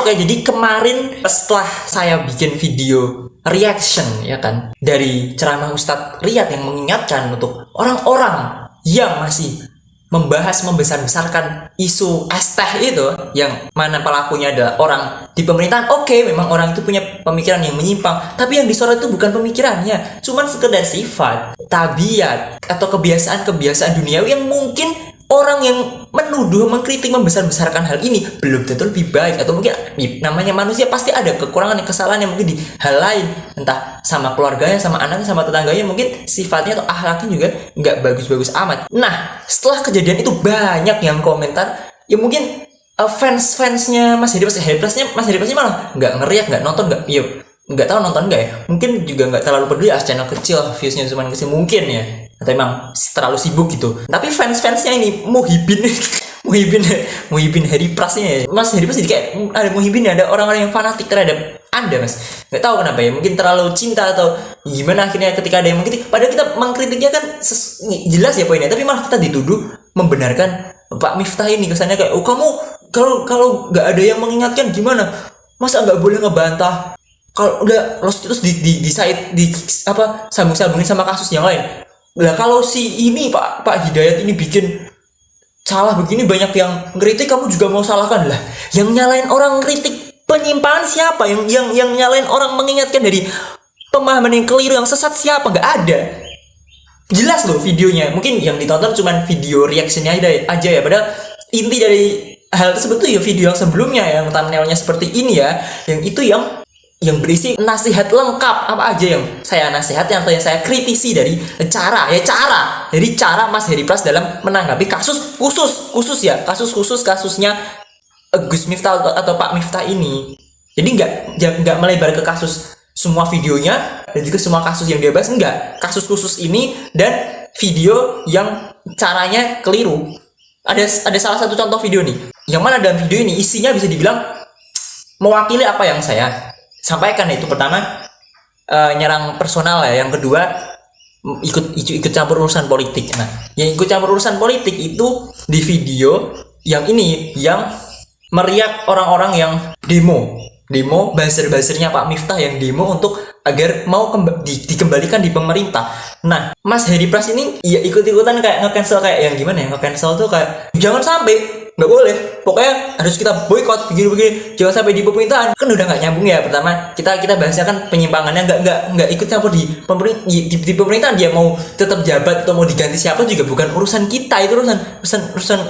Oke, jadi kemarin setelah saya bikin video reaction ya kan dari ceramah Ustadz Riyad yang mengingatkan untuk orang-orang yang masih membahas membesar-besarkan isu es teh itu, yang mana pelakunya adalah orang di pemerintahan. Oke, memang orang itu punya pemikiran yang menyimpang, tapi yang disorot itu bukan pemikirannya, cuman sekedar sifat, tabiat atau kebiasaan-kebiasaan duniawi yang mungkin orang yang menuduh, mengkritik, membesar-besarkan hal ini belum tentu lebih baik, atau mungkin namanya manusia pasti ada kekurangan, kesalahan yang mungkin di hal lain, entah sama keluarganya, sama anaknya, sama tetangganya, mungkin sifatnya atau akhlaknya juga nggak bagus-bagus amat. Nah, setelah kejadian itu banyak yang komentar, ya mungkin fans-fansnya Mas Hedi Plusnya malah nggak ngeriak, nggak nonton, nggak, ya nggak tahu nonton nggak ya, mungkin juga nggak terlalu peduli, channel kecil, viewsnya cuma kecil mungkin ya, atau emang terlalu sibuk gitu. Tapi fans-fansnya ini Muhibin Muhibin Hedi Plusnya ya, Mas Hedi Plus jadi kayak ada Muhibin, ada orang-orang yang fanatik terhadap Anda, Mas. Nggak tahu kenapa ya, mungkin terlalu cinta atau gimana, akhirnya ketika ada yang mengkritik, padahal kita mengkritiknya kan jelas ya poinnya, tapi malah kita dituduh membenarkan Pak Miftah ini. Kesannya kayak, oh kamu kalau nggak ada yang mengingatkan gimana, masa nggak boleh ngebantah, kalau udah terus di sambung-sambungin sama kasus yang lain. Lah kalau si ini Pak Hidayat ini bikin salah begini, banyak yang ngeritik, kamu juga mau salahkan. Lah yang nyalain orang kritik penyimpangan siapa? Yang nyalain orang mengingatkan dari pemahaman yang keliru, yang sesat siapa? Nggak ada. Jelas loh videonya. Mungkin yang ditonton cuma video reactionnya aja ya, padahal inti dari hal tersebut tuh ya video yang sebelumnya yang thumbnailnya seperti ini ya, yang itu yang berisi nasihat lengkap apa aja yang saya nasihati atau yang saya kritisi dari cara Mas Hedi Plus dalam menanggapi kasusnya Gus Miftah atau Pak Miftah ini. Jadi nggak melebar ke kasus semua videonya dan juga semua kasus yang dia bahas, enggak, kasus khusus ini dan video yang caranya keliru. Ada salah satu contoh video nih, yang mana dalam video ini isinya bisa dibilang mewakili apa yang saya sampaikan, yaitu pertama nyerang personal ya, yang kedua ikut campur urusan politik. Nah, yang ikut campur urusan politik itu di video yang ini, yang meriak orang-orang yang demo buzzer-buzzernya Pak Miftah yang demo untuk agar mau dikembalikan di pemerintah. Nah, Mas Hedi Plus ini ya ikut-ikutan kayak nge-cancel, kayak yang gimana ya, nge-cancel tuh kayak jangan sampai, nggak boleh, pokoknya harus kita boykot begini, jangan sampai di pemerintahan. Kan udah nggak nyambung ya. Pertama kita bahasnya kan penyimpangannya nggak ikut campur di pemerintahan. Dia mau tetap jabat atau mau diganti siapa juga bukan urusan kita, itu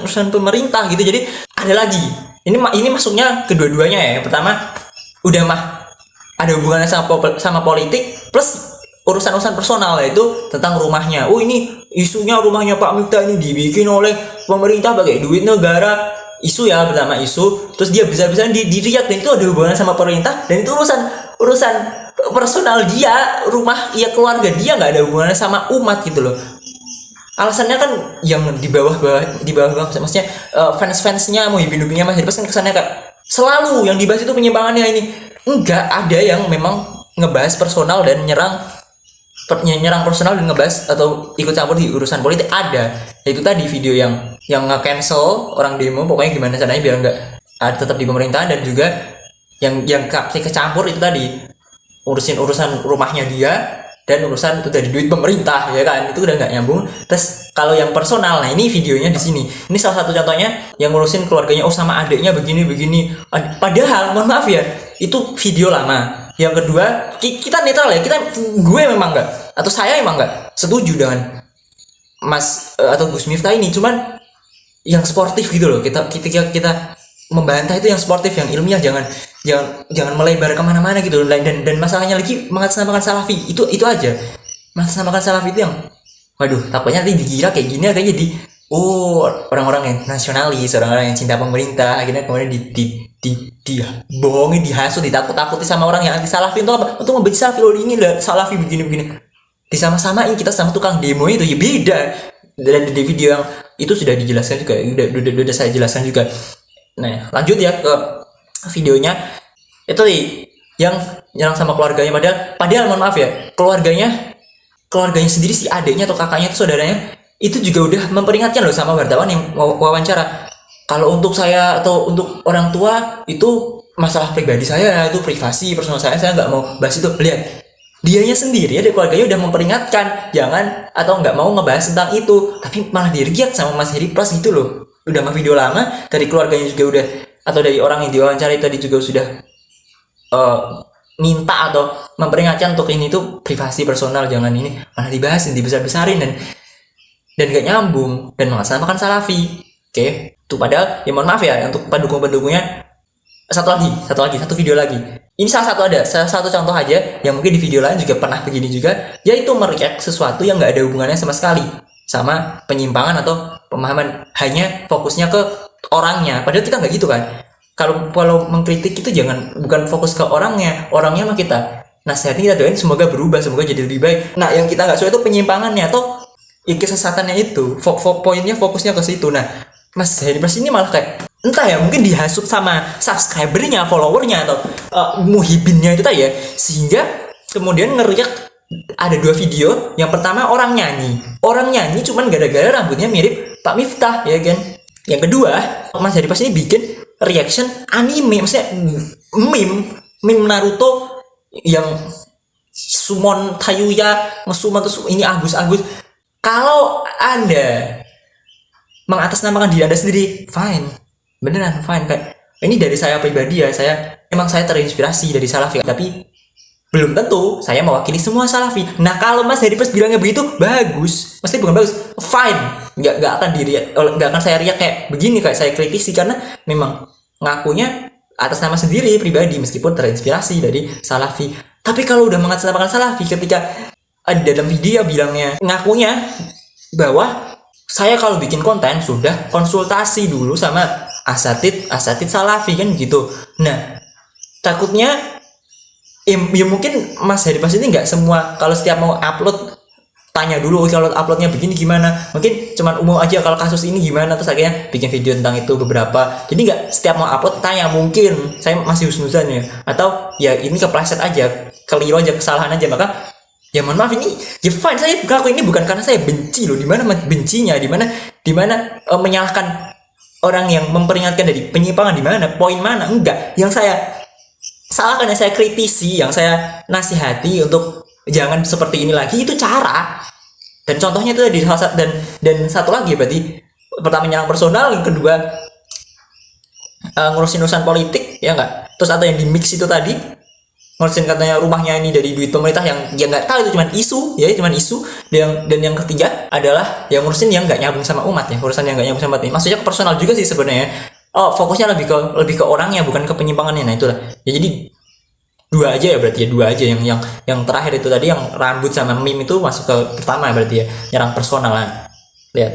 urusan pemerintah gitu. Jadi ada lagi, ini masuknya kedua-duanya ya. Yang pertama udah mah ada hubungannya sama politik plus urusan personal, yaitu tentang rumahnya. Oh, ini isunya rumahnya Pak Miftah ini dibikin oleh pemerintah pakai duit negara. Isu ya, pertama isu, terus dia bisa-bisa diriak, dan itu ada hubungan sama pemerintah, dan itu urusan personal dia, rumah ya, keluarga dia, nggak ada hubungannya sama umat gitu loh. Alasannya kan yang di bawah maksudnya fans-fansnya Muhibin-Muhibinnya Mas Hedi Plus kan kesannya kayak selalu yang dibahas itu penyimpangannya ini. Enggak, ada yang memang ngebahas personal dan nyerang personal dan ngebahas atau ikut campur di urusan politik, ada. Itu tadi video yang nge-cancel orang demo, pokoknya gimana caranya biar nggak tetap di pemerintahan, dan juga yang kecampur itu tadi urusan rumahnya dia dan urusan itu dari duit pemerintah ya kan, itu udah nggak nyambung. Terus kalau yang personal, nah ini videonya di sini, ini salah satu contohnya yang ngurusin keluarganya, oh sama adiknya begini, padahal mohon maaf ya, itu video lama. Yang kedua, kita netral ya, gue memang nggak, atau saya emang nggak setuju dengan Mas atau Gus Miftah ini, cuman yang sportif gitu loh. Kita membantah itu yang sportif, yang ilmiah, jangan melebar kemana-mana gitu. Dan masalahnya lagi mengatasnamakan salafi, itu aja. Mengatasnamakan salafi itu yang, waduh, takutnya nanti dikira kayak gini, kayak jadi orang-orang yang nasionalis, orang-orang yang cinta pemerintah, akhirnya kemudian dibohongi, dihasut, ditakut-takuti sama orang yang anti salafi untuk apa? Untuk membenci salafi. Oh, ini lah salafi begini. Disama-samain kita sama tukang demo itu, ya beda. Dan di video yang itu sudah dijelaskan juga, udah saya jelaskan juga. Nah, lanjut ya ke videonya. Itu yang nyerang sama keluarganya, padahal mohon maaf ya, keluarganya sendiri, si adiknya atau kakaknya atau saudaranya itu juga udah memperingatkan loh sama wartawan yang wawancara. Kalau untuk saya atau untuk orang tua itu masalah pribadi saya, itu privasi personal saya nggak mau bahas itu. Lihat, dianya sendiri dari keluarganya udah memperingatkan jangan atau nggak mau ngebahas tentang itu, tapi malah di-reject sama Mas Heri Plus gitu loh. Udah mah video lama, dari keluarganya juga udah, atau dari orang yang diwawancari tadi juga sudah minta atau memperingatkan untuk ini tuh privasi personal, jangan ini, malah dibahasin, dibesar-besarin dan gak nyambung dan mengatasnamakan Salafi. Oke, tuh padahal ya mohon maaf ya untuk pendukung-pendukungnya. Satu video lagi. Ini salah satu contoh aja yang mungkin di video lain juga pernah begini juga, yaitu mereact sesuatu yang nggak ada hubungannya sama sekali sama penyimpangan atau pemahaman, hanya fokusnya ke orangnya. Padahal kita nggak gitu kan. Kalau mengkritik itu bukan fokus ke orangnya mah kita nasihatin, kita doain semoga berubah, semoga jadi lebih baik. Nah, yang kita nggak suka itu penyimpangannya atau kesesatannya itu. Poinnya fokusnya ke situ. Nah, Mas Heri Plus ini malah kayak entah ya, mungkin dihasut sama subscribernya, followernya atau muhibinnya itu tadi ya, sehingga kemudian ngeriak ada 2 video. Yang pertama orang nyanyi cuman gara-gara rambutnya mirip Pak Miftah, ya kan. Yang kedua, Mas Heri Plus ini bikin reaction anime, maksudnya meme Naruto yang summon Tayuya ngesummon terus ini Agus. Kalau Anda mengatasnamakan diri Anda sendiri, fine, beneran fine. Kayak ini dari saya pribadi ya, saya terinspirasi dari Salafi, tapi belum tentu saya mewakili semua Salafi. Nah, kalau Mas Heri Plus bilangnya begitu, bagus, mesti bukan bagus, fine, nggak akan saya riak kayak begini, kayak saya kritisi, karena memang ngakunya atas nama sendiri pribadi meskipun terinspirasi dari Salafi. Tapi kalau udah mengatasnamakan Salafi, ketika dalam video bilangnya, ngakunya bahwa saya kalau bikin konten sudah konsultasi dulu sama asatid Salafi kan gitu. Nah, takutnya ya mungkin Mas Heri Plus ini nggak semua, kalau setiap mau upload tanya dulu kalau uploadnya begini gimana, mungkin cuman umum aja kalau kasus ini gimana, terus akhirnya bikin video tentang itu beberapa. Jadi nggak setiap mau upload tanya, mungkin saya masih husnuzan ya, atau ya ini kepleset aja, keliru aja, kesalahan aja, maka ya mohon maaf, ini ya fine, saya ngaku ini bukan karena saya benci loh. Dimana bencinya, dimana menyalahkan orang yang memperingatkan dari penyimpangan, dimana poin mana, enggak. Yang saya salahkan, yang saya kritisi, yang saya nasihati untuk jangan seperti ini lagi, itu cara. Dan contohnya itu tadi, dan satu lagi berarti, pertama nyerang personal, yang kedua ngurusin urusan politik, ya enggak. Terus ada yang di mix itu tadi, ngurusin katanya rumahnya ini dari duit pemerintah, yang dia nggak tahu itu cuman isu. Dan yang ketiga adalah yang ngurusin yang nggak nyambung sama umat ya, urusan yang nggak nyambung sama umat. Maksudnya personal juga sih sebenarnya. Fokusnya lebih ke orangnya, bukan ke penyimpangannya. Nah, itulah ya. Jadi dua aja yang terakhir itu tadi, yang rambut sama meme itu masuk ke pertama berarti ya, nyerang personal lah. Lihat,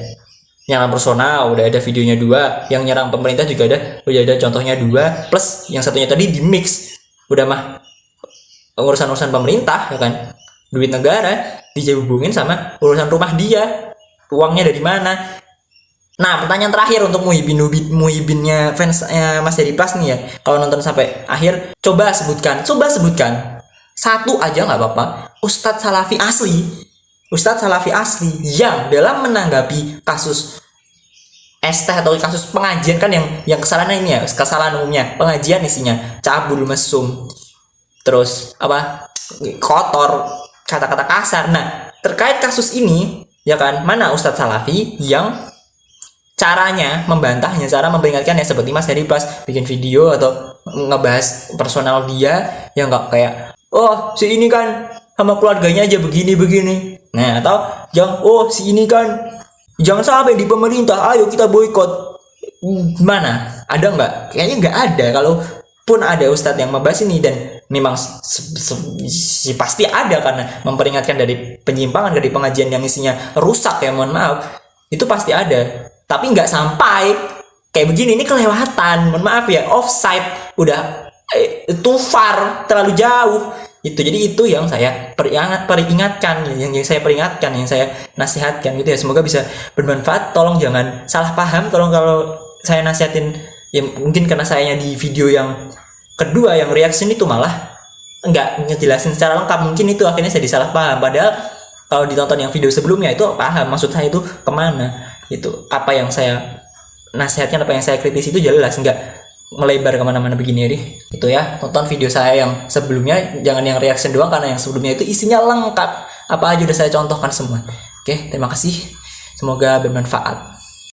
nyerang personal udah ada videonya 2, yang nyerang pemerintah juga udah ada contohnya 2, plus yang satunya tadi di mix, udah mah urusan pemerintah ya kan, duit negara dihubungin sama urusan rumah dia, uangnya dari mana. Nah, pertanyaan terakhir untuk muhibinnya fansnya Mas Heri Plus nih ya, kalau nonton sampai akhir, coba sebutkan satu aja nggak apa-apa, Ustadz Salafi asli yang dalam menanggapi kasus ST atau kasus pengajian kan, yang kesalahan ini ya, kesalahan umumnya pengajian isinya cabul mesum, terus kotor, kata-kata kasar. Nah, terkait kasus ini ya kan, mana Ustadz Salafi yang caranya membantahnya, cara memperingatkannya seperti Mas Heri Plus bikin video atau ngebahas personal dia, yang nggak kayak si ini kan sama keluarganya aja begini. Nah, atau si ini kan jangan sampai di pemerintah, ayo kita boikot. Mana ada nggak? Kayaknya nggak ada. Kalau pun ada ustadz yang membahas ini, dan memang pasti ada, karena memperingatkan dari penyimpangan, dari pengajian yang isinya rusak ya, mohon maaf, itu pasti ada. Tapi nggak sampai kayak begini, ini kelewatan, mohon maaf ya, offside, udah too far, terlalu jauh itu. Jadi itu yang saya peringatkan, yang saya nasihatkan gitu ya, semoga bisa bermanfaat. Tolong jangan salah paham, tolong kalau saya nasihatin ya, mungkin karena sayanya di video yang kedua yang reaction itu malah nggak ngejelasin secara lengkap, mungkin itu akhirnya saya disalah paham. Padahal kalau ditonton yang video sebelumnya itu paham maksud saya itu kemana, itu apa yang saya nasihatkan, apa yang saya kritisi itu jelas, melebar kemana-mana begini ya. Itu ya, tonton video saya yang sebelumnya, jangan yang reaction doang, karena yang sebelumnya itu isinya lengkap, apa aja udah saya contohkan semua. Oke, terima kasih, semoga bermanfaat.